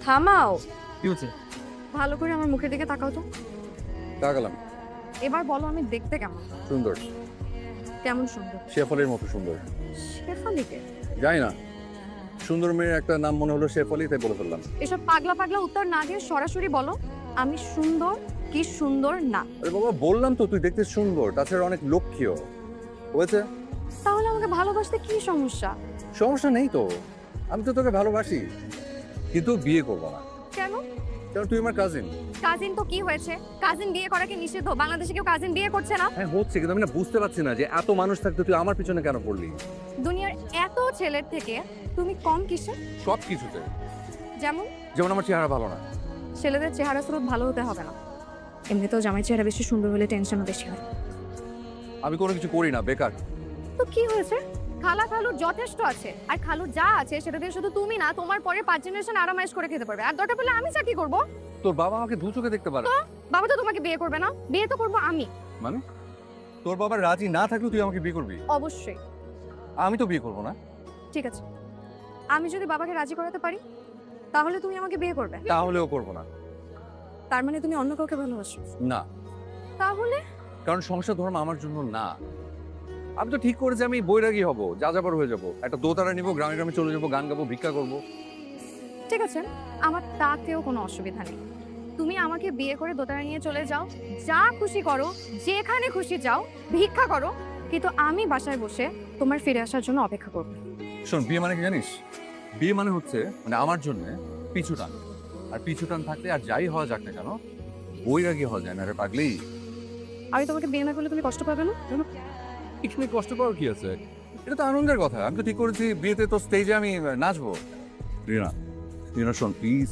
থামাও। কি হচ্ছে? ভালো করে আমার মুখের দিকে তাকাও তো। তাকালাম। এবার বলো আমি দেখতে কেমন? সুন্দর। কেমন সুন্দর? শেফালির মতো সুন্দর। শেফালিকে? জানি না, সুন্দর মেয়ের একটা নাম মনে হলো শেফালি, তাই বলে ফেললাম। এসব পাগলা পাগলা উত্তর না দিয়ে সরাসরি বলো আমি সুন্দর কি সুন্দর না। আরে বাবা, বললাম তো তুই দেখতে সুন্দর, তাছাড়া অনেক লক্ষ্মীও হয়েছে। তাহলে আমাকে ভালোবাসতে কি সমস্যা? সমস্যা নেই তো, আমি তো তোকে ভালোবাসি, কিন্তু বিয়ে করবো না। কেন? কারণ তুই আমার কাজিন। কাজিন তো কি হয়েছে? কাজিন বিয়ে করা কি নিষিদ্ধ? বাংলাদেশে কেউ কাজিন বিয়ে করছে না। হ্যাঁ হচ্ছে, কিন্তু আমি না বুঝতে পারছি না যে এত মানুষ থাকতে তুই আমার পিছনে কেন পড়লি। দুনিয়ার এত ছেলের থেকে তুমি কম কিসে? সব কিছুতে। যেমন যেমন আমার চেহারা ভালো না। ছেলেদের চেহারা স্রোত ভালো হতে হবে না, এমনিতেও জামাই চেহারা বেশি সুন্দর হলে টেনশনও বেশি হয়। আমি কোনো কিছু করি না, বেকার। তো কি হয়েছে? খালা খালুর যথেষ্ট আছে, আর খালুর যা আছে সেটা দিয়ে শুধু তুমি না তোমার পরে 5 জেনারেশন আরামাইশ করে খেতে পারবে। আর দরকার পড়লে আমি চাকরি করব। তোর বাবা আমাকে দু চোখে দেখতে পারে। বাবা তো তোমাকে বিয়ে করবে না, বিয়ে তো করব আমি। মানে তোর বাবা রাজি না থাকলেও তুই আমাকে বিয়ে করবি? অবশ্যই। আমি তো বিয়ে করবো না। ঠিক আছে, আমি যদি বাবাকে রাজি করাতে পারি তাহলে তুমি আমাকে বিয়ে করবে? তাহলেও করবো না। তার মানে তুমি অন্য কাউকে ভালোবাসো? না, তাহলে কারণ সংসার ধর্ম আমার জন্য না। আমি তো ঠিক করেছি আমি বৈরাগী হব, যা যাবার হয়ে যাব, একটা দোতারা নিবো, গ্রামে গ্রামে চলে যাবো, গান গাবো, ভিক্ষা করবো। ঠিক আছে, আমার তাতেও কোনো অসুবিধা নেই। তুমি আমাকে বিয়ে করে দোতারা নিয়ে চলে যাও, যা খুশি করো, যেখানে খুশি যাও, ভিক্ষা করো, কিন্তু আমি বাসায় বসে তোমার ফিরে আসার জন্য অপেক্ষা করব। শোন, বিয়ে মানে কি জানিস? বিয়ে মানে হচ্ছে মানে আমার জন্য পিছু টান। আর পিছু টান থাকলে আর যাই হওয়া যাক না কেন, বৈরাগী হওয়া যায় না রে পাগলি। আমি তোমাকে বিয়ে না করলে তুমি কষ্ট পাবে না? এখানে কষ্ট পাওয়ার কি আছে? এটা তো আনন্দের কথা। আমি তো ঠিক করেছি বিয়েতে তো স্টেজে আমি নাচবো। রিনা, রিনা শোন প্লিজ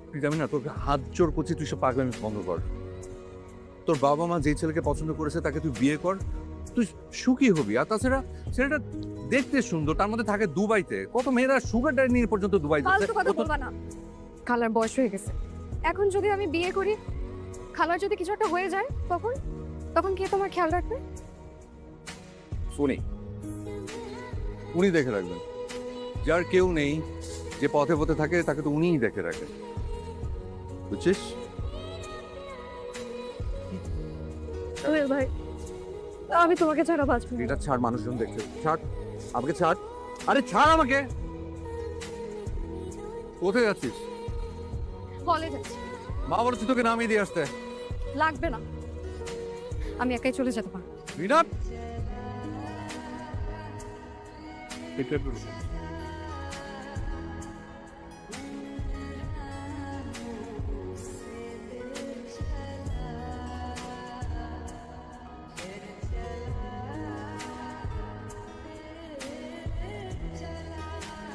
প্লিজ, আমি না তোকে হাত জোর করছি, তুই সব পাগলামি বন্ধ কর। তোর বাবা মা যে ছেলেকে পছন্দ করেছে তাকে তুই বিয়ে কর, তুই সুখী হবি। আর তাছাড়া ছেলেটা দেখতে সুন্দর, তার মধ্যে থাকে দুবাইতে। কত মেয়েরা সুগার ড্যাডি নিয়ে পর্যন্ত দুবাই যাচ্ছে। ফালতু কথা বলবা না। খালার বয়স হয়ে গেছে, এখন যদি আমি বিয়ে করি, খালার যদি কিছু একটা হয়ে যায়, তখন তখন কে তোমার খেয়াল রাখবে? শুনি, উনি দেখে রাখবেন। যার কেউ নেই, যে পথে পথে থাকে, তাকে তো উনিই দেখে রাখেন, বুঝছিস? সোহেল ভাই, আমি তোমাকে ছাড়া বাঁচবো না। এটা ছাড়, মানুষজন দেখছে। ছাড় আমাকে, ছাড়। আরে ছাড় আমাকে। কোথায় যাচ্ছিস? কলেজ যাচ্ছি। মা বলছি তোকে নামিয়ে দিয়ে আসতে। লাগবে না, আমি একাই চলে যেতে পারবো। রিনাট,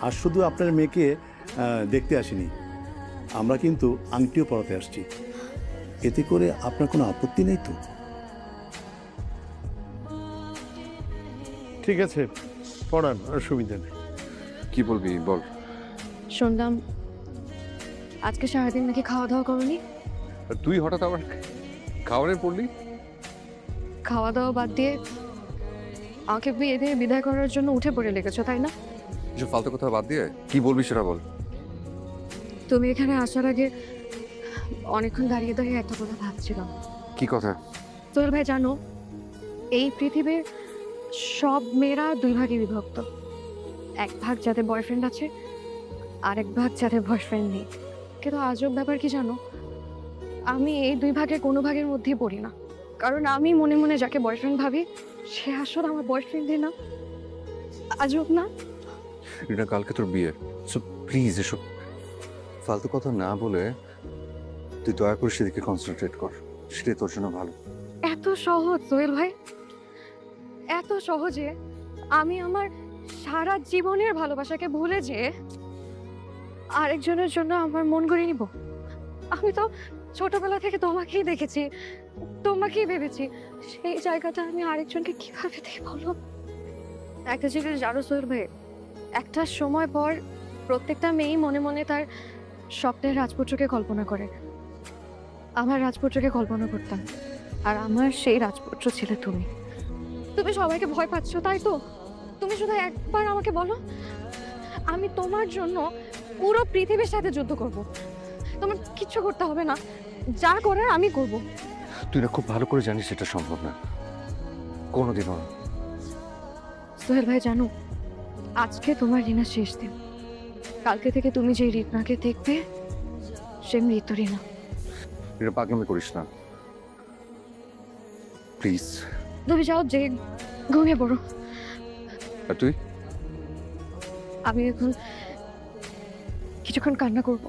আর শুধু আপনার মেয়েকে দেখতে আসিনি, আমরা কিন্তু আংটিও পরাতে আসছি। এতে করে আপনার কোনো আপত্তি নেই তো? ঠিক আছে, পড়ান, অসুবিধা নেই। কি বলবি বল। শুনলাম আজকে সারাদিন নাকি খাওয়া দাওয়া করনি। আর তুই হঠাৎ আবার খাবারে পড়লি? খাওয়া দাওয়া বাদ দিয়ে আমাকে বিয়ে দিয়ে বিদায় করার জন্য উঠে পড়ে লেগেছো, তাই না? যে ফালতু কথা বাদ দিয়ে কি বলবি সেটা বল। তুমি এখানে আসার আগে অনেকক্ষণ দাঁড়িয়ে দাঁড়িয়ে একটা কথা ভাবছিলাম। কি কথা? সোহেল ভাই, জানো এই পৃথিবীর সব মেয়েরা 2 ভাগে বিভক্ত। এক ভাগ যাদের বয়ফ্রেন্ড আছে, আর এক ভাগ যাদের বয়ফ্রেন্ড নেই। কিন্তু আজব ব্যাপার কি জানো, আমি এই 2 ভাগের কোনো ভাগের মধ্যেই পড়ি না। কারণ আমি মনে মনে যাকে বয়ফ্রেন্ড ভাবি সে আসলে আমার বয়ফ্রেন্ডই না। আজব না? এটা কালকে তোর বিয়ে, সো প্লিজ এসব ফালতু কথা না বলে তুই দয়া করে সেদিকে কনসেন্ট্রেট কর, সেটাই তোর জন্য ভালো। এত সহজ সোহেল ভাই, এত সহজে আমি আমার সারা জীবনের ভালোবাসাকে ভুলে যেয়ে আরেকজনের জন্য আমার মন গড়ে নিব? আমি তো ছোটবেলা থেকে তোমাকেই দেখেছি, তোমাকেই ভেবেছি। সেই জায়গাটা আমি আরেকজনকে কিভাবে দিই বলো? একটা জিনিস জানো সোহেল ভাই, একটা সময় পর প্রত্যেকটা মেয়েই মনে মনে তার স্বপ্নের রাজপুত্রকে কল্পনা করে। আমার রাজপুত্রকে কল্পনা করতাম, আর আমার সেই রাজপুত্র ছিলে তুমি। তুমি সবাইকে ভয় পাচ্ছ, তাই তো? তুমি শুধু একবার আমাকে বলো, আমি তোমার জন্য পুরো পৃথিবীর সাথে যুদ্ধ করব। তোমার কিচ্ছু করতে হবে না, যা করার আমি করব। তুই না খুব ভালো করে জানিস এটা সম্ভব না, কোনোদিনও না। সোহেল ভাই জানো, আজকে তোমার রিনা শেষ দিন। কালকে থেকে তুমি যে রিনাকে দেখবে সে মৃত রিনা। এটা পাগলামি করিস না প্লিজ। তুমি যাও, যে ঘুমিয়ে পড়ো। আর তুই? আমি এখন কিছুক্ষণ কান্না করবো।